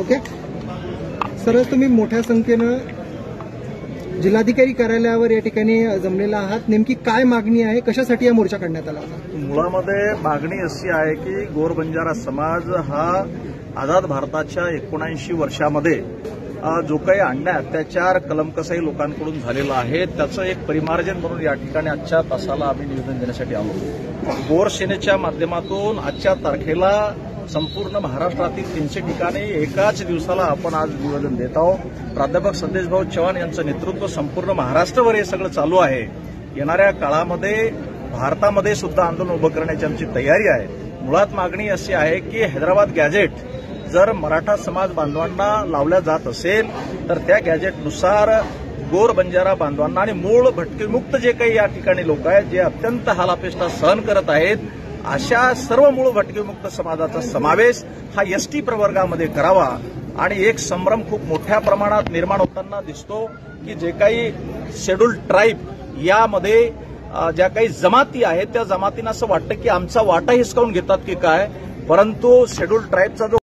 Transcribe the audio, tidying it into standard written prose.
Okay sir, तुम्ही मोठ्या संख्येनं जिल्हाधिकारी कार्यालयावर या ठिकाणी जमलेला आहात. नेमकी काय मागणी आहे, कशासाठी हा मोर्चा काढण्यात आला होता? मुळामध्ये मागणी अशी आहे की गोर बंजारा समाज हा आझाद भारताच्या 79 वर्षामध्ये जो काही अन्याय अत्याचार कलमकसाई लोकांकडून झालेला आहे त्याचं एक परिमार्जन म्हणून या ठिकाणी आजच्या तासाला आम्ही निवेदन देण्यासाठी आलो. गोर सेनेच्या माध्यमातून आजच्या तारखेला संपूर्ण महाराष्ट्रातील 300 ठिकाणी एकाच दिवसाला आपण आज निवेदन देत आहोत. प्राध्यापक संदेश भाऊ चव्हाण यांचं नेतृत्व संपूर्ण महाराष्ट्रभर हे सगळं चालू आहे. येणाऱ्या काळामध्ये भारतामध्ये सुद्धा आंदोलन उभं करण्याची आमची तयारी आहे. मुळात मागणी अशी आहे की हैदराबाद गॅझेट जर मराठा समाज बांधवांना लावल्या जात असेल तर त्या गॅझेटनुसार गोर बंजारा बांधवांना आणि मूळ भटकेमुक्त जे काही या ठिकाणी लोक आहेत जे अत्यंत हालापेष्टा सहन करत आहेत अशा सर्व मूळ भटकेमुक्त समाजाचा समावेश हा एसटी प्रवर्गामध्ये करावा. आणि एक संभ्रम खूप मोठ्या प्रमाणात निर्माण होताना दिसतो की जे काही शेड्यूल्ड ट्राईब यामध्ये ज्या काही जमाती आहेत त्या जमातींना असं वाटतं की आमचा वाटा हिसकावून घेतात की काय, परंतु शेड्यूल्ड ट्राईबचा जो